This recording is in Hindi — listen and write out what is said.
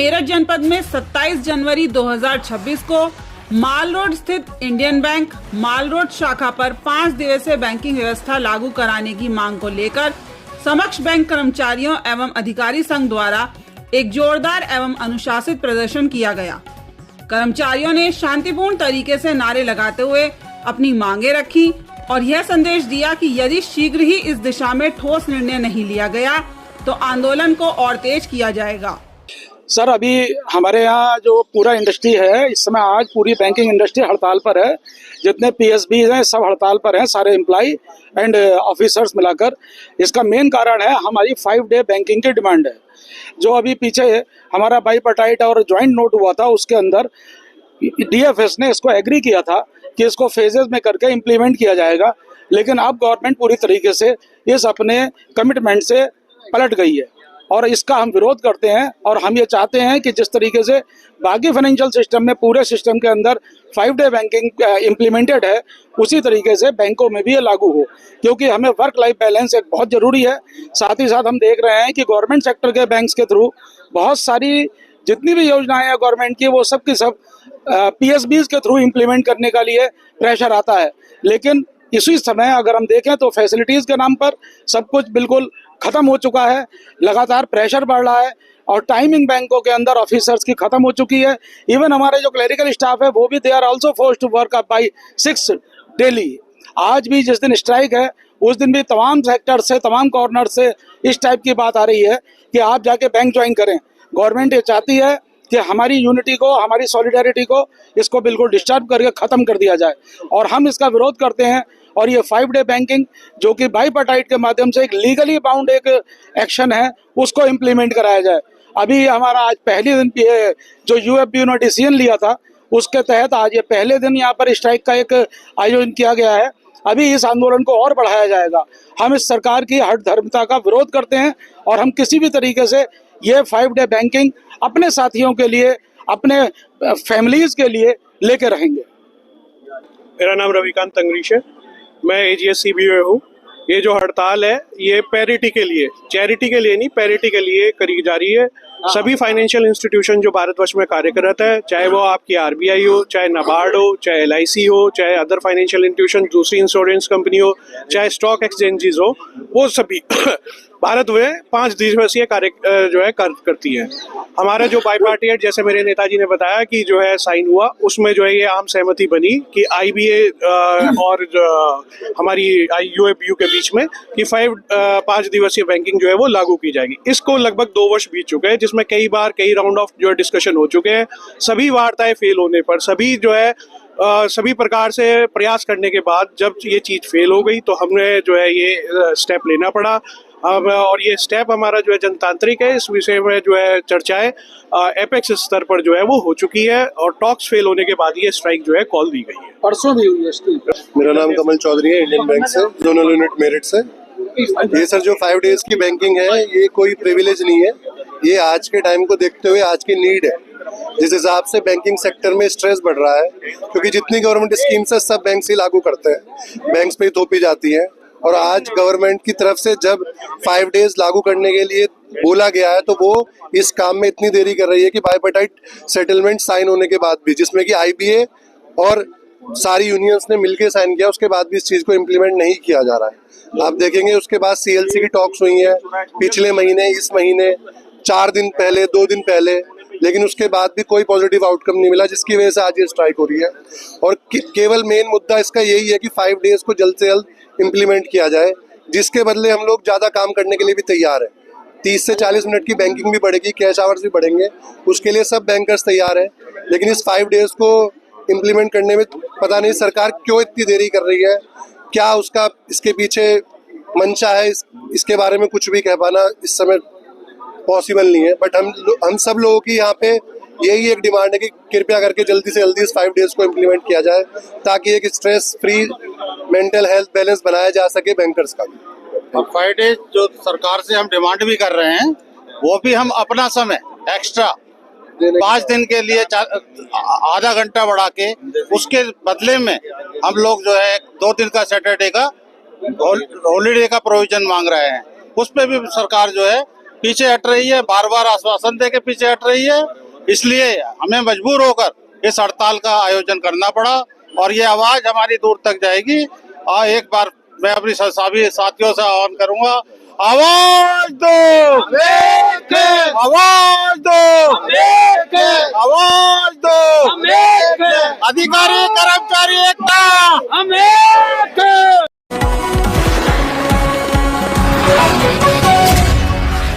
मेरठ जनपद में 27 जनवरी 2026 को माल रोड स्थित इंडियन बैंक माल रोड शाखा पर 5 दिवसीय बैंकिंग व्यवस्था लागू कराने की मांग को लेकर समक्ष बैंक कर्मचारियों एवं अधिकारी संघ द्वारा एक जोरदार एवं अनुशासित प्रदर्शन किया गया। कर्मचारियों ने शांतिपूर्ण तरीके से नारे लगाते हुए अपनी मांगे रखी और यह संदेश दिया कि यदि शीघ्र ही इस दिशा में ठोस निर्णय नहीं लिया गया तो आंदोलन को और तेज किया जाएगा। सर, अभी हमारे यहाँ जो पूरा इंडस्ट्री है, इस समय आज पूरी बैंकिंग इंडस्ट्री हड़ताल पर है। जितने पीएसबी हैं सब हड़ताल पर हैं, सारे एम्प्लॉय एंड ऑफिसर्स मिलाकर। इसका मेन कारण है हमारी 5 डे बैंकिंग की डिमांड है। जो अभी पीछे हमारा बाईपार्टाइट और ज्वाइंट नोट हुआ था, उसके अंदर डीएफएस ने इसको एग्री किया था कि इसको फेजेस में करके इम्प्लीमेंट किया जाएगा, लेकिन अब गवर्नमेंट पूरी तरीके से इस अपने कमिटमेंट से पलट गई है और इसका हम विरोध करते हैं। और हम ये चाहते हैं कि जिस तरीके से बाकी फाइनेंशियल सिस्टम में पूरे सिस्टम के अंदर 5 डे बैंकिंग इम्प्लीमेंटेड है, उसी तरीके से बैंकों में भी ये लागू हो, क्योंकि हमें वर्क लाइफ बैलेंस एक बहुत ज़रूरी है। साथ ही साथ हम देख रहे हैं कि गवर्नमेंट सेक्टर के बैंक्स के थ्रू बहुत सारी जितनी भी योजनाएं हैं गवर्नमेंट की, वो सब की सब पीएसबीज के थ्रू इम्प्लीमेंट करने का लिए प्रेशर आता है। लेकिन इसी समय अगर हम देखें तो फैसिलिटीज़ के नाम पर सब कुछ बिल्कुल खत्म हो चुका है, लगातार प्रेशर बढ़ रहा है और टाइमिंग बैंकों के अंदर ऑफिसर्स की खत्म हो चुकी है। इवन हमारे जो क्लरिकल स्टाफ है वो भी they are also forced to work up by 6 daily. आज भी जिस दिन स्ट्राइक है उस दिन भी तमाम सेक्टर से, तमाम कॉर्नर से इस टाइप की बात आ रही है कि आप जाके बैंक ज्वाइन करें। गवर्नमेंट ये चाहती है कि हमारी यूनिटी को, हमारी सॉलिडारिटी को, इसको बिल्कुल डिस्टर्ब करके ख़त्म कर दिया जाए और हम इसका विरोध करते हैं। और ये 5 डे बैंकिंग जो कि बाईपार्टाइट के माध्यम से एक लीगली बाउंड एक एक्शन है, उसको इम्प्लीमेंट कराया जाए। अभी हमारा आज पहले दिन जो यूएफबीयू ने डिसीजन लिया था, उसके तहत आज ये पहले दिन यहाँ पर स्ट्राइक का एक आयोजन किया गया है। अभी इस आंदोलन को और बढ़ाया जाएगा। हम इस सरकार की हठधर्मिता का विरोध करते हैं और हम किसी भी तरीके से ये 5 डे बैंकिंग अपने साथियों के लिए, अपने फैमिलीज के लिए लेके रहेंगे। मेरा नाम रविकांत तंगरीश है, मैं एजीएस CBO हूँ। ये जो हड़ताल है ये पैरिटी के लिए, चैरिटी के लिए नहीं, पैरिटी के लिए करी जा रही है। सभी फाइनेंशियल इंस्टीट्यूशन जो भारतवर्ष में कार्यरत है, चाहे वो आपकी RBI हो, चाहे नाबार्ड हो, चाहे LIC हो, चाहे अदर फाइनेंशियल इंस्टीट्यूशन, दूसरी इंश्योरेंस कंपनी हो, चाहे स्टॉक एक्सचेंजेस हो, वो सभी भारत में 5 दिवसीय कार्य जो है करती है। हमारा जो बाईपार्टाइट, जैसे मेरे नेताजी ने बताया कि जो है साइन हुआ, उसमें जो है ये आम सहमति बनी कि IBA और हमारी UFBU के बीच में कि 5 दिवसीय बैंकिंग जो है वो लागू की जाएगी। इसको लगभग 2 वर्ष बीत चुके हैं, जिसमें कई राउंड ऑफ जो है डिस्कशन हो चुके हैं। सभी वार्ताएं फेल होने पर, सभी जो है सभी प्रकार से प्रयास करने के बाद जब ये चीज़ फेल हो गई तो हमने जो है ये स्टेप लेना पड़ा। और ये स्टेप हमारा जो है जनतांत्रिक है। इस विषय में जो है चर्चाएं एपेक्स स्तर पर जो है वो हो चुकी है और टॉक्स फेल होने के बाद ये स्ट्राइक जो है कॉल दी गई है। परसों भी हुई है। मेरा नाम कमल चौधरी है, इंडियन बैंक से, जोनल यूनिट मेरठ से। ये सर जो 5 डेज की बैंकिंग है ये कोई प्रिविलेज नहीं है, ये आज के टाइम को देखते हुए आज की नीड है। जिस हिसाब से बैंकिंग सेक्टर में स्ट्रेस बढ़ रहा है, क्योंकि जितनी गवर्नमेंट स्कीम्स है सब बैंक से लागू करते हैं, बैंक्स पे ही थोपी जाती हैं। और आज गवर्नमेंट की तरफ से जब 5 डेज लागू करने के लिए बोला गया है तो वो इस काम में इतनी देरी कर रही है कि बाईपार्टाइट सेटलमेंट साइन होने के बाद भी, जिसमें कि IBA और सारी यूनियंस ने मिलकर साइन किया, उसके बाद भी इस चीज़ को इम्प्लीमेंट नहीं किया जा रहा है। आप देखेंगे उसके बाद CLC की टॉक्स हुई हैं पिछले महीने, इस महीने, 4 दिन पहले, 2 दिन पहले, लेकिन उसके बाद भी कोई पॉजिटिव आउटकम नहीं मिला, जिसकी वजह से आज ये स्ट्राइक हो रही है। और केवल मेन मुद्दा इसका यही है कि 5 डेज को जल्द से जल्द इम्प्लीमेंट किया जाए, जिसके बदले हम लोग ज़्यादा काम करने के लिए भी तैयार हैं। 30 से 40 मिनट की बैंकिंग भी बढ़ेगी, कैश आवर्स भी बढ़ेंगे, उसके लिए सब बैंकर्स तैयार हैं। लेकिन इस 5 डेज को इम्प्लीमेंट करने में पता नहीं सरकार क्यों इतनी देरी कर रही है, क्या उसका इसके पीछे मंशा है, इसके बारे में कुछ भी कह पाना इस समय पॉसिबल नहीं है। बट हम सब लोगों की यहाँ पे यही एक डिमांड है कि कृपया करके जल्दी से जल्दी इस 5 डेज को इम्प्लीमेंट किया जाए, ताकि एक stress free mental health balance बनाया जा सके बैंकर्स का भी। और 5 डेज जो सरकार से हम डिमांड भी कर रहे हैं, वो भी हम अपना समय एक्स्ट्रा 5 दिन के लिए आधा घंटा बढ़ा के, उसके बदले में हम लोग जो है 2 दिन का सैटरडे का हॉलीडे का प्रोविजन मांग रहे हैं। उस पर भी सरकार जो है पीछे हट रही है, बार बार आश्वासन दे के पीछे हट रही है। इसलिए हमें मजबूर होकर इस हड़ताल का आयोजन करना पड़ा और ये आवाज हमारी दूर तक जाएगी। और एक बार मैं अपनी सभी साथियों से आह्वान करूंगा, आवाज दो, आवाज दो, आवाज दो, अधिकारी कर्मचारी एकता।